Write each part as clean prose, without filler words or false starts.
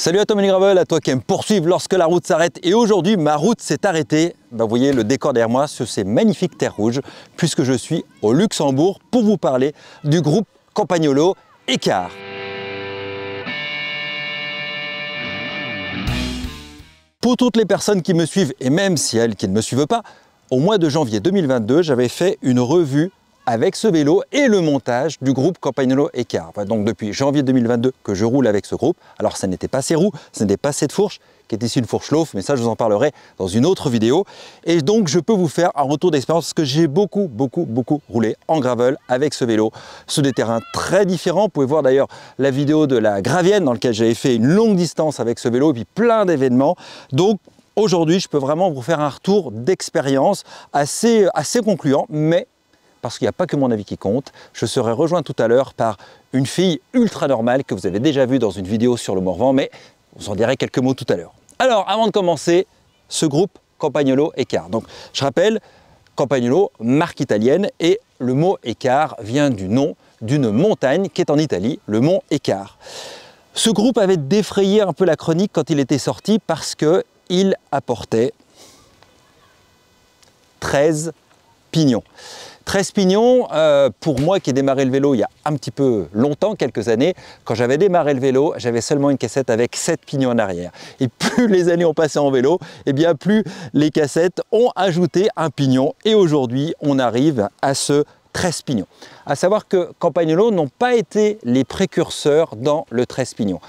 Salut à toi Mini Gravel, à toi qui aime poursuivre lorsque la route s'arrête. Et aujourd'hui, ma route s'est arrêtée. Vous voyez le décor derrière moi sur ces magnifiques terres rouges, puisque je suis au Luxembourg pour vous parler du groupe Campagnolo Écart. Pour toutes les personnes qui me suivent, et même si elles qui ne me suivent pas, au mois de janvier 2022, j'avais fait une revue avec ce vélo et le montage du groupe Campagnolo Écart. Donc depuis janvier 2022 que je roule avec ce groupe. Alors ça n'était pas ces roues, ce n'était pas cette fourche, qui est ici une fourche Lauf, mais ça je vous en parlerai dans une autre vidéo. Et donc je peux vous faire un retour d'expérience parce que j'ai beaucoup roulé en gravel avec ce vélo sur des terrains très différents. Vous pouvez voir d'ailleurs la vidéo de la Gravienne dans laquelle j'avais fait une longue distance avec ce vélo et puis plein d'événements. Donc aujourd'hui je peux vraiment vous faire un retour d'expérience assez concluant, mais parce qu'il n'y a pas que mon avis qui compte, je serai rejoint tout à l'heure par une fille ultra normale que vous avez déjà vue dans une vidéo sur le Morvan, mais vous en direz quelques mots tout à l'heure. Alors, avant de commencer, ce groupe Campagnolo Écart. Donc, je rappelle, Campagnolo, marque italienne, et le mot Écart vient du nom d'une montagne qui est en Italie, le mont Écart. Ce groupe avait défrayé un peu la chronique quand il était sorti parce qu'il apportait 13 pignons. 13 pignons, pour moi qui ai démarré le vélo il y a un petit peu longtemps, quelques années, quand j'avais démarré le vélo, j'avais seulement une cassette avec 7 pignons en arrière. Et plus les années ont passé en vélo, et bien plus les cassettes ont ajouté un pignon. Et aujourd'hui, on arrive à ce 13 pignons. À savoir que Campagnolo n'ont pas été les précurseurs dans le 13 pignons.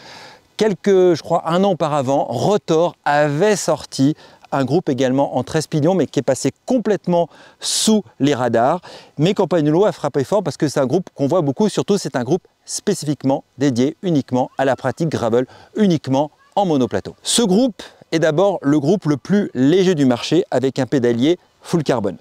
Je crois, un an auparavant, Rotor avait sorti un groupe également en 13 pignons, mais qui est passé complètement sous les radars. Mais Campagnolo a frappé fort parce que c'est un groupe qu'on voit beaucoup, surtout c'est un groupe spécifiquement dédié uniquement à la pratique gravel, uniquement en monoplateau. Ce groupe est d'abord le groupe le plus léger du marché avec un pédalier full carbone.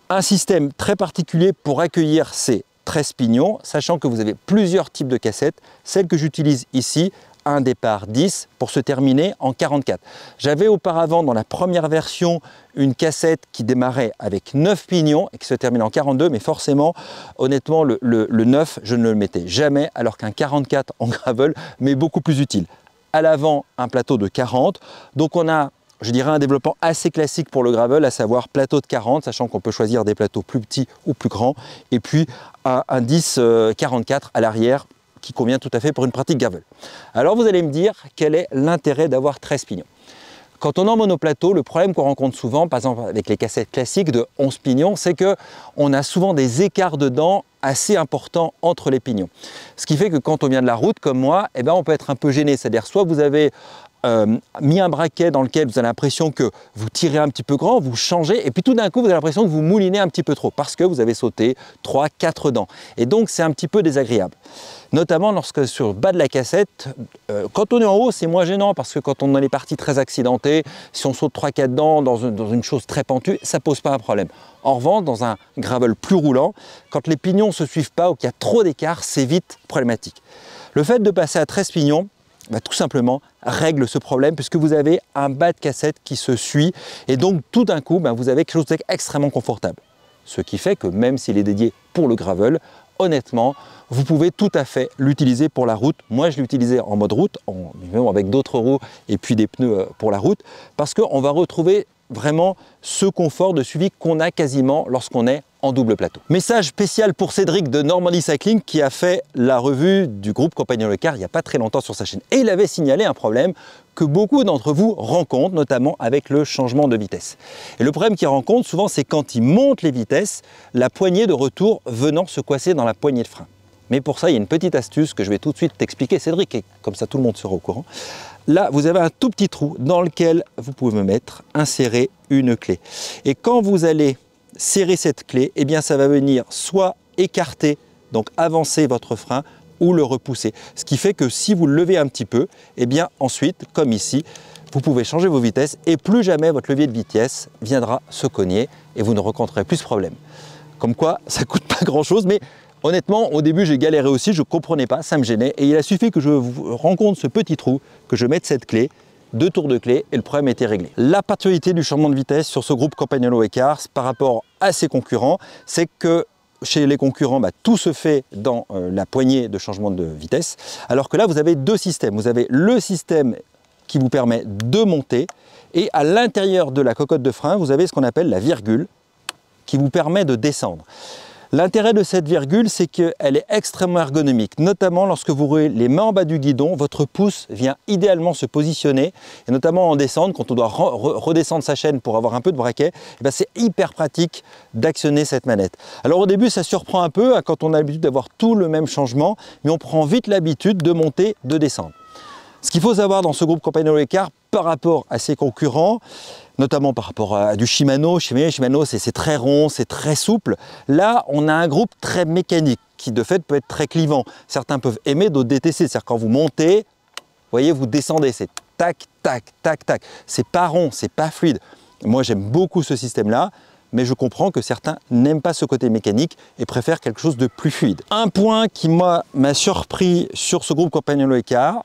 Un système très particulier pour accueillir ces 13 pignons, sachant que vous avez plusieurs types de cassettes. Celle que j'utilise ici, un départ 10 pour se terminer en 44. J'avais auparavant dans la première version une cassette qui démarrait avec 9 pignons et qui se termine en 42, mais forcément, honnêtement, le 9, je ne le mettais jamais, alors qu'un 44 en gravel m'est beaucoup plus utile. À l'avant, un plateau de 40, donc on a, je dirais, un développement assez classique pour le gravel, à savoir plateau de 40, sachant qu'on peut choisir des plateaux plus petits ou plus grands, et puis un 10 44 à l'arrière, qui convient tout à fait pour une pratique gravel. Alors vous allez me dire quel est l'intérêt d'avoir 13 pignons. Quand on est en monoplateau, le problème qu'on rencontre souvent, par exemple avec les cassettes classiques de 11 pignons, c'est qu'on a souvent des écarts dedans assez importants entre les pignons. Ce qui fait que quand on vient de la route comme moi, eh ben on peut être un peu gêné. C'est-à-dire soit vous avez mis un braquet dans lequel vous avez l'impression que vous tirez un petit peu grand, vous changez, et puis tout d'un coup vous avez l'impression que vous moulinez un petit peu trop parce que vous avez sauté 3-4 dents. Et donc c'est un petit peu désagréable. Notamment lorsque sur le bas de la cassette, quand on est en haut, c'est moins gênant parce que quand on a les parties très accidentées, si on saute 3-4 dents dans une chose très pentue, ça ne pose pas un problème. En revanche, dans un gravel plus roulant, quand les pignons ne se suivent pas ou qu'il y a trop d'écart, c'est vite problématique. Le fait de passer à 13 pignons, tout simplement règle ce problème puisque vous avez un bas de cassette qui se suit et donc tout d'un coup vous avez quelque chose d'extrêmement confortable. Ce qui fait que même s'il est dédié pour le gravel, honnêtement, vous pouvez tout à fait l'utiliser pour la route. Moi, je l'ai utilisé en mode route, avec d'autres roues et puis des pneus pour la route, parce qu'on va retrouver vraiment ce confort de suivi qu'on a quasiment lorsqu'on est en double plateau. Message spécial pour Cédric de Normandie Cycling qui a fait la revue du groupe Campagnolo Écart il n'y a pas très longtemps sur sa chaîne. Et il avait signalé un problème que beaucoup d'entre vous rencontrent, notamment avec le changement de vitesse. Et le problème qu'ils rencontrent souvent, c'est quand ils montent les vitesses, la poignée de retour venant se coincer dans la poignée de frein. Mais pour ça, il y a une petite astuce que je vais tout de suite t'expliquer, Cédric, et comme ça tout le monde sera au courant. Là, vous avez un tout petit trou dans lequel vous pouvez insérer une clé. Et quand vous allez serrer cette clé, eh bien ça va venir soit écarter, donc avancer votre frein, ou le repousser. Ce qui fait que si vous le levez un petit peu, eh bien ensuite, comme ici, vous pouvez changer vos vitesses et plus jamais votre levier de vitesse viendra se cogner et vous ne rencontrerez plus ce problème. Comme quoi, ça ne coûte pas grand-chose, mais honnêtement, au début, j'ai galéré aussi, je ne comprenais pas, ça me gênait. Et il a suffi que je rencontre ce petit trou, que je mette cette clé, 2 tours de clé et le problème était réglé. La particularité du changement de vitesse sur ce groupe Campagnolo Écart par rapport à ses concurrents, c'est que chez les concurrents, tout se fait dans la poignée de changement de vitesse, alors que là, vous avez deux systèmes. Vous avez le système qui vous permet de monter, et à l'intérieur de la cocotte de frein, vous avez ce qu'on appelle la virgule, qui vous permet de descendre. L'intérêt de cette virgule, c'est qu'elle est extrêmement ergonomique, notamment lorsque vous roulez les mains en bas du guidon, votre pouce vient idéalement se positionner, et notamment en descente, quand on doit redescendre sa chaîne pour avoir un peu de braquet, c'est hyper pratique d'actionner cette manette. Alors au début, ça surprend un peu quand on a l'habitude d'avoir tout le même changement, mais on prend vite l'habitude de monter, de descendre. Ce qu'il faut savoir dans ce groupe Campagnolo E-Car par rapport à ses concurrents, notamment par rapport à du Shimano. Shimano, c'est très rond, c'est très souple. Là, on a un groupe très mécanique qui, de fait, peut être très clivant. Certains peuvent aimer, d'autres détester. C'est-à-dire quand vous montez, vous voyez, vous descendez, c'est tac, tac, tac, tac. C'est pas rond, c'est pas fluide. Moi, j'aime beaucoup ce système-là, mais je comprends que certains n'aiment pas ce côté mécanique et préfèrent quelque chose de plus fluide. Un point qui, moi, m'a surpris sur ce groupe Campagnolo E-Car,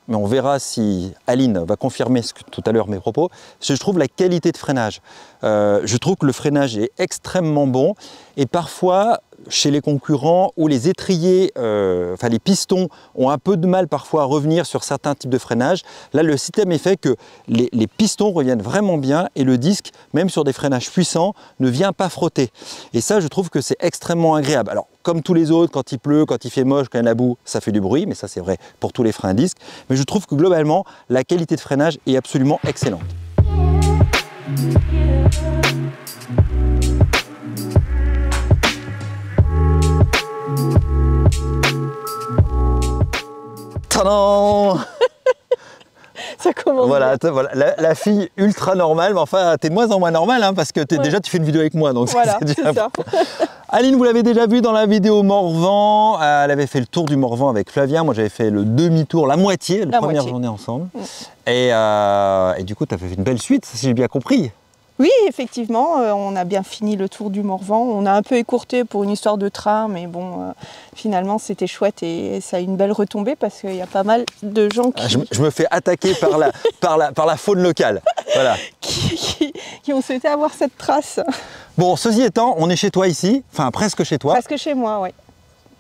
mais on verra si Aline va confirmer tout à l'heure mes propos, c'est je trouve la qualité de freinage. Je trouve que le freinage est extrêmement bon, et parfois chez les concurrents où les étriers, enfin les pistons ont un peu de mal parfois à revenir sur certains types de freinage, là le système est fait que les pistons reviennent vraiment bien et le disque, même sur des freinages puissants, ne vient pas frotter. Et ça, je trouve que c'est extrêmement agréable. Alors, comme tous les autres, quand il pleut, quand il fait moche, quand il y a la boue, ça fait du bruit, mais ça c'est vrai pour tous les freins à disque. Mais je trouve que globalement, la qualité de freinage est absolument excellente. Tadam! Ça commence. Voilà, la fille ultra normale, mais enfin, t'es de moins en moins normale, hein, parce que déjà tu fais une vidéo avec moi, donc voilà, c'est ça. Aline, vous l'avez déjà vu dans la vidéo Morvan, elle avait fait le tour du Morvan avec Flavien, moi j'avais fait le demi-tour, la moitié, la première journée ensemble. Et du coup, tu as fait une belle suite, si j'ai bien compris. Oui, effectivement, on a bien fini le tour du Morvan. On a un peu écourté pour une histoire de train, mais bon, finalement, c'était chouette et ça a une belle retombée parce qu'il y a pas mal de gens qui... Je me fais attaquer par la faune locale. Voilà. qui ont souhaité avoir cette trace. Bon, ceci étant, on est chez toi ici, enfin presque chez toi. Presque chez moi, oui.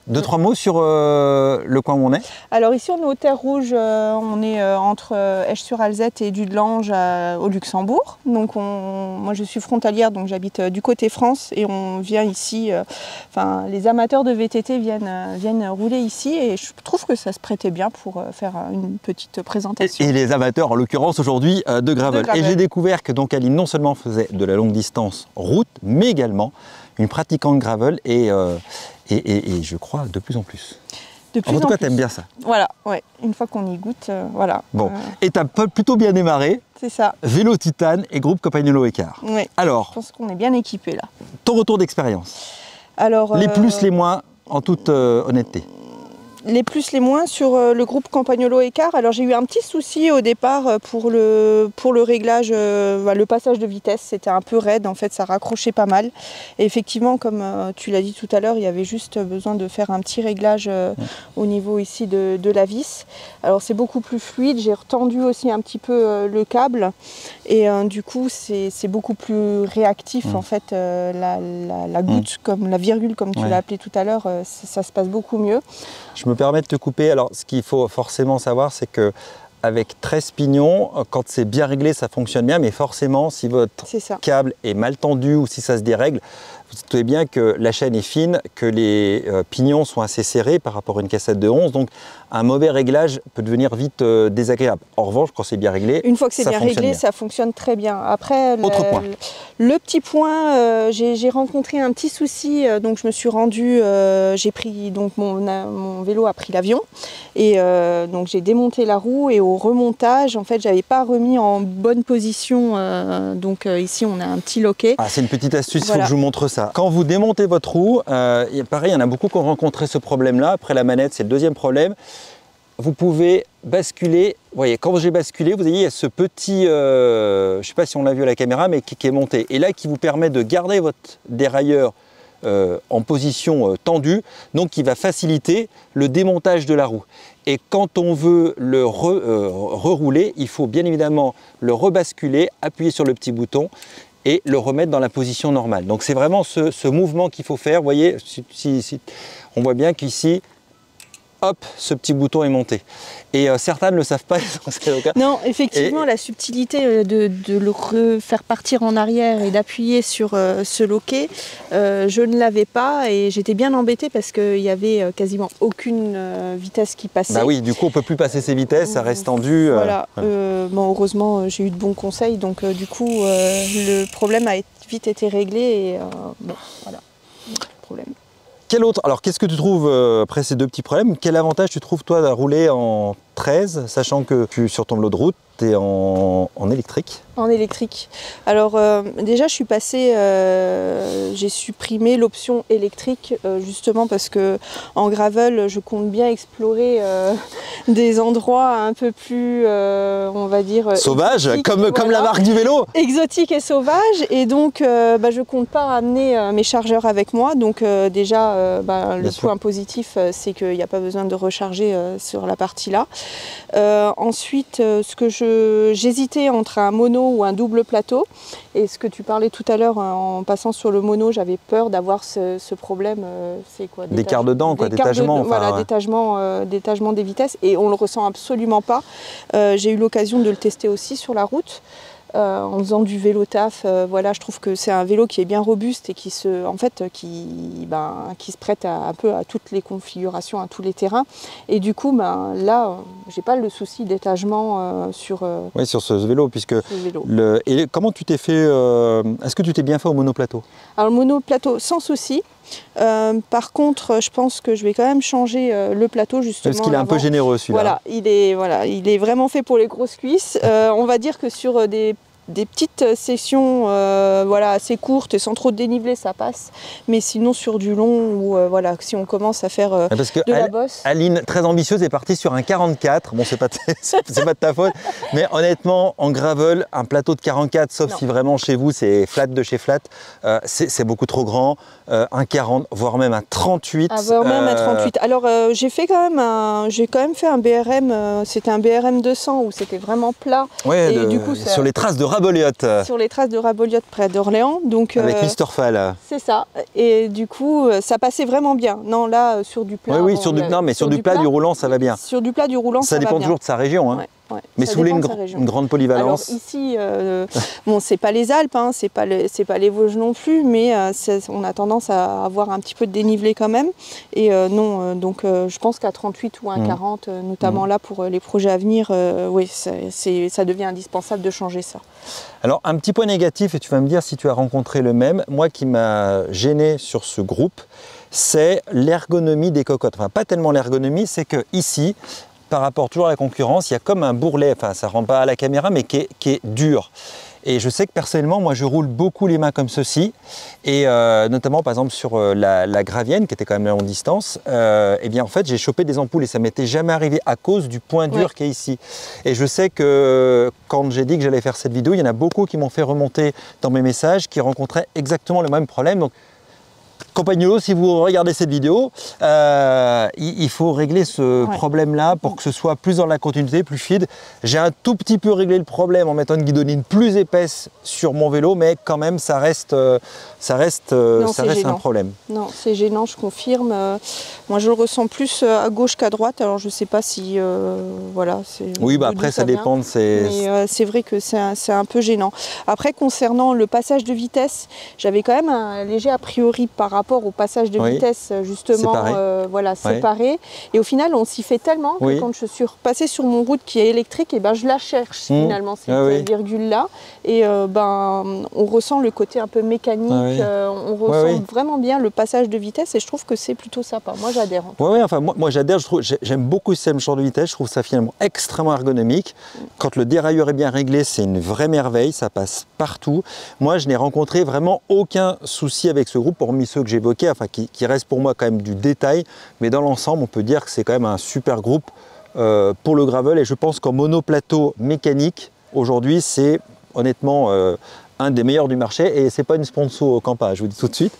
Deux, trois mots sur le coin où on est. Alors ici, on est aux Terres Rouges, on est entre Esch-sur-Alzette et Dudelange au Luxembourg. Donc moi, je suis frontalière, donc j'habite du côté France et on vient ici, les amateurs de VTT viennent rouler ici et je trouve que ça se prêtait bien pour faire une petite présentation. Et les amateurs, en l'occurrence aujourd'hui, de gravel. Et j'ai découvert que donc Aline non seulement faisait de la longue distance route, mais également une pratiquante gravel et je crois de plus en plus. En tout cas, tu aimes bien ça. Voilà, ouais. Une fois qu'on y goûte, voilà. Bon, et tu as plutôt bien démarré. C'est ça. Vélo Titane et groupe Campagnolo E-Car. Oui. Alors, je pense qu'on est bien équipé là. Ton retour d'expérience. Alors, les plus, les moins, en toute honnêteté. Les plus, les moins sur le groupe Campagnolo E-Car. Alors j'ai eu un petit souci au départ pour le réglage, le passage de vitesse. C'était un peu raide, en fait ça raccrochait pas mal. Et effectivement, comme tu l'as dit tout à l'heure, il y avait juste besoin de faire un petit réglage au niveau ici de la vis. Alors c'est beaucoup plus fluide, j'ai retendu aussi un petit peu le câble. Et du coup c'est beaucoup plus réactif en fait. La goutte, comme la virgule comme tu l'as appelé tout à l'heure, ça se passe beaucoup mieux. Je me permets de te couper. Alors, ce qu'il faut forcément savoir, c'est que avec 13 pignons, quand c'est bien réglé, ça fonctionne bien. Mais forcément, si votre câble est mal tendu ou si ça se dérègle, vous savez bien que la chaîne est fine, que les pignons sont assez serrés par rapport à une cassette de 11. Donc, un mauvais réglage peut devenir vite désagréable. En revanche, quand c'est bien réglé, une fois que c'est bien réglé, ça fonctionne très bien. Après, le petit point, j'ai rencontré un petit souci, donc je me suis rendue, j'ai pris donc mon vélo a pris l'avion et donc j'ai démonté la roue et au remontage, en fait, j'avais pas remis en bonne position. Donc ici, on a un petit loquet. Ah, c'est une petite astuce, il faut que je vous montre ça. Quand vous démontez votre roue, pareil, il y en a beaucoup qui ont rencontré ce problème-là. Après la manette, c'est le deuxième problème. Vous pouvez basculer, vous voyez, quand j'ai basculé, vous voyez, il y a ce petit, je ne sais pas si on l'a vu à la caméra, mais qui est monté. Et là, qui vous permet de garder votre dérailleur en position tendue, donc qui va faciliter le démontage de la roue. Et quand on veut le rerouler, il faut bien évidemment le rebasculer, appuyer sur le petit bouton et le remettre dans la position normale. Donc c'est vraiment ce mouvement qu'il faut faire. Vous voyez, on voit bien qu'ici, hop, ce petit bouton est monté. Et certains ne le savent pas. Non, effectivement, la subtilité de le refaire partir en arrière et d'appuyer sur ce loquet, je ne l'avais pas et j'étais bien embêtée parce qu'il n'y avait quasiment aucune vitesse qui passait. Bah oui, du coup, on ne peut plus passer ses vitesses, ça reste tendu. Voilà. Bon, heureusement, j'ai eu de bons conseils, donc du coup, le problème a vite été réglé et bon, voilà, problème. Quel autre, alors qu'est-ce que tu trouves, après ces deux petits problèmes, quel avantage tu trouves toi à rouler en 13, sachant que sur ton vélo de route, tu es en électrique? En électrique. Alors déjà je suis passée, j'ai supprimé l'option électrique justement parce que en gravel je compte bien explorer des endroits un peu plus, on va dire... Sauvage, comme la marque du vélo. Exotique et sauvage, et donc je compte pas amener mes chargeurs avec moi, donc déjà le point positif c'est qu'il n'y a pas besoin de recharger sur la partie là. Ensuite, ce que j'hésitais entre un mono ou un double plateau, et ce que tu parlais tout à l'heure en passant sur le mono, j'avais peur d'avoir ce problème, c'est quoi, d'écart dedans, quoi, détachement. Voilà, détachement des vitesses, et on le ressent absolument pas. J'ai eu l'occasion de le tester aussi sur la route. En faisant du vélo taf, voilà, je trouve que c'est un vélo qui est bien robuste et qui se prête un peu à toutes les configurations, à tous les terrains. Et du coup, là, j'ai pas le souci d'étagement sur ce vélo, puisque et comment tu t'es fait, est-ce que tu t'es bien fait au monoplateau? Alors le monoplateau, sans souci. Par contre, je pense que je vais quand même changer le plateau justement. Parce qu'il est un peu généreux celui-là. Voilà, il est vraiment fait pour les grosses cuisses. On va dire que sur des petites sessions assez courtes et sans trop de dénivelé, ça passe. Mais sinon sur du long, ou si on commence à faire de la bosse. Aline, très ambitieuse, est partie sur un 44. Bon, c'est pas de ta faute. Mais honnêtement, en gravel, un plateau de 44, sauf si vraiment chez vous c'est flat de chez flat, c'est beaucoup trop grand. Un 40, voire même un 38. Voire même un 38. Alors j'ai quand même fait un BRM, c'était un BRM 200 où c'était vraiment plat. Ouais, et du coup, sur les traces de Raboliotte. Sur les traces de Raboliotte près d'Orléans. Donc, avec Mr. Fall. C'est ça. Et du coup, ça passait vraiment bien. Non, là, sur du plat. Oui, sur du plat, du roulant, ça va bien. Sur du plat, du roulant, ça va bien. Ça dépend toujours de sa région. Hein. Ouais, mais sous une grande polyvalence. Alors ici, bon, c'est pas les Alpes, hein, c'est pas les Vosges non plus, mais on a tendance à avoir un petit peu de dénivelé quand même. Et donc je pense qu'à 38 ou un 40, notamment là pour les projets à venir, oui, ça devient indispensable de changer ça. Alors un petit point négatif, et tu vas me dire si tu as rencontré le même, moi qui m'a gêné sur ce groupe, c'est l'ergonomie des cocottes. Enfin, pas tellement l'ergonomie, c'est que ici, par rapport toujours à la concurrence, il y a comme un bourrelet, enfin ça ne rend pas à la caméra, mais qui est dur. Et je sais que personnellement, moi je roule beaucoup les mains comme ceci, et notamment par exemple sur la Gravienne, qui était quand même à longue distance, et bien en fait j'ai chopé des ampoules et ça m'était jamais arrivé à cause du point dur qui est ici. Et je sais que quand j'ai dit que j'allais faire cette vidéo, il y en a beaucoup qui m'ont fait remonter dans mes messages, qui rencontraient exactement le même problème. Donc, Campagnolo, si vous regardez cette vidéo, il faut régler ce problème-là pour que ce soit plus dans la continuité, plus fluide. J'ai un tout petit peu réglé le problème en mettant une guidonine plus épaisse sur mon vélo, mais quand même, ça reste un problème. Non, c'est gênant, je confirme. Moi, je le ressens plus à gauche qu'à droite. Alors, je ne sais pas si, oui, après, ça dépend de ces... Mais c'est vrai que c'est un peu gênant. Après, concernant le passage de vitesse, j'avais quand même un léger a priori par rapport au passage de vitesse, justement, séparé. Et au final, on s'y fait tellement que quand je suis repassée sur mon route qui est électrique, et je la cherche finalement, cette virgule-là. Et on ressent le côté un peu mécanique, on ressent vraiment bien le passage de vitesse et je trouve que c'est plutôt sympa. Moi, j'adhère. Moi j'adhère, j'aime beaucoup ce genre de vitesse, je trouve ça finalement extrêmement ergonomique. Quand le dérailleur est bien réglé, c'est une vraie merveille, ça passe partout. Moi, je n'ai rencontré vraiment aucun souci avec ce groupe, hormis ceux que j'évoquais, enfin qui restent pour moi quand même du détail, mais dans l'ensemble, on peut dire que c'est quand même un super groupe pour le gravel, et je pense qu'en monoplateau mécanique, aujourd'hui, c'est honnêtement un des meilleurs du marché, et c'est pas une sponsor au Campa, je vous dis tout de suite,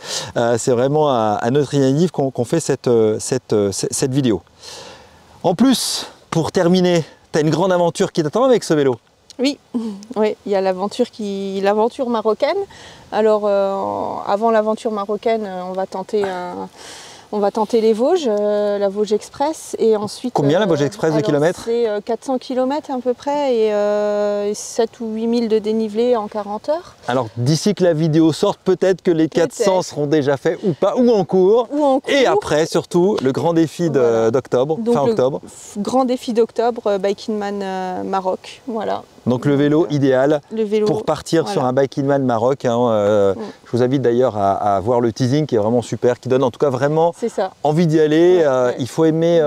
c'est vraiment à notre initiative qu'on fait cette vidéo. En plus, pour terminer, tu as une grande aventure qui t'attend avec ce vélo. Oui, oui, il y a l'aventure marocaine. Alors avant l'aventure marocaine, on va tenter les Vosges, la Vosges Express, et ensuite... Combien la Vosges Express de kilomètres? C'est 400 km à peu près, et 7 ou 8 000 de dénivelé en 40 heures. Alors d'ici que la vidéo sorte, peut-être que les 400 seront déjà faits ou pas, ou en cours. Et après, surtout, le grand défi d'octobre, fin octobre. Grand défi d'octobre, Bike-in-Man Maroc, voilà. Donc le vélo idéal pour partir sur un Bike-in-Man Maroc. Je vous invite d'ailleurs à voir le teasing qui est vraiment super, qui donne en tout cas vraiment envie d'y aller. Il faut aimer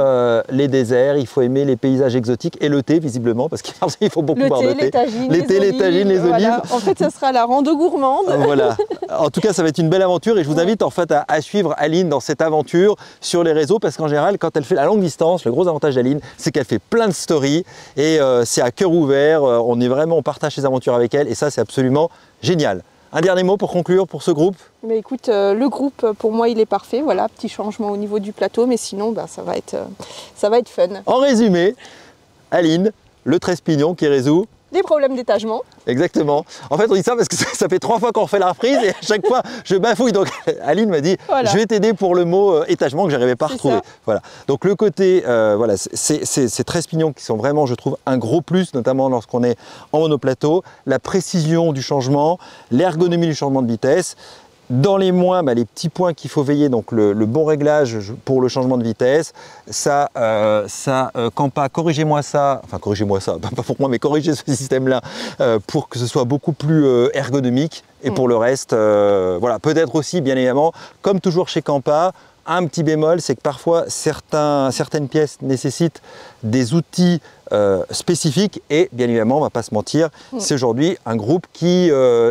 les déserts, il faut aimer les paysages exotiques et le thé visiblement, parce qu'il faut beaucoup boire de thé. Les tagines, les olives. En fait, ça sera la rando gourmande. Voilà. En tout cas, ça va être une belle aventure et je vous invite en fait à suivre Aline dans cette aventure sur les réseaux, parce qu'en général, quand elle fait la longue distance, le gros avantage d'Aline, c'est qu'elle fait plein de stories et c'est à cœur ouvert. On partage ses aventures avec elle et ça, c'est absolument génial. Un dernier mot pour conclure pour ce groupe? Mais écoute, le groupe, pour moi, il est parfait. Voilà, petit changement au niveau du plateau, mais sinon, ça va être fun. En résumé, Aline, le 13 pignons qui résout les problèmes d'étagement. Exactement. En fait, on dit ça parce que ça fait 3 fois qu'on refait la reprise et à chaque fois, je bafouille. Donc, Aline m'a dit, je vais t'aider pour le mot étagement que je n'arrivais pas à retrouver. Voilà. Donc, le côté, voilà, ces 13 pignons qui sont vraiment, je trouve, un gros plus, notamment lorsqu'on est en monoplateau. La précision du changement, l'ergonomie du changement de vitesse. Dans les moins, les petits points qu'il faut veiller, donc le bon réglage pour le changement de vitesse, Campa, corrigez-moi ça, enfin corrigez-moi ça, pas pour moi, mais corrigez ce système-là pour que ce soit beaucoup plus ergonomique. Et pour le reste, voilà, peut-être aussi, bien évidemment, comme toujours chez Campa, un petit bémol, c'est que parfois certaines pièces nécessitent des outils spécifiques et bien évidemment, on ne va pas se mentir, c'est aujourd'hui un groupe qui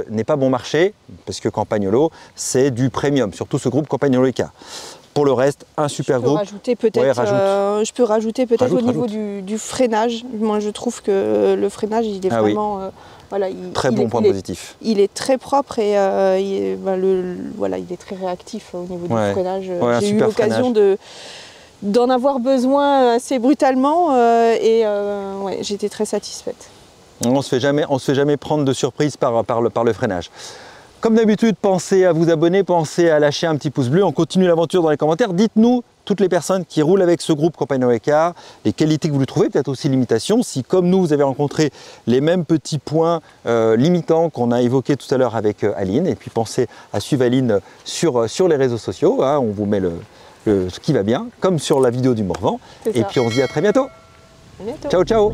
n'est pas bon marché parce que Campagnolo, c'est du premium, surtout ce groupe Campagnolo Car. Pour le reste, un super groupe. Je peux rajouter peut-être au niveau du freinage. Moi, je trouve que le freinage, il est vraiment... Voilà, très bon point positif. Il est très propre et il est très réactif au niveau du freinage. J'ai eu l'occasion d'en avoir besoin assez brutalement et j'étais très satisfaite. On ne se fait jamais prendre de surprise par le freinage. Comme d'habitude, pensez à vous abonner, pensez à lâcher un petit pouce bleu. On continue l'aventure dans les commentaires. Dites-nous, toutes les personnes qui roulent avec ce groupe Campagnolo Car, les qualités que vous lui trouvez, peut-être aussi limitations. Si, comme nous, vous avez rencontré les mêmes petits points limitants qu'on a évoqués tout à l'heure avec Aline. Et puis pensez à suivre Aline sur les réseaux sociaux. On vous met ce qui va bien, comme sur la vidéo du Morvan. Et puis on se dit à très bientôt. À bientôt. Ciao, ciao.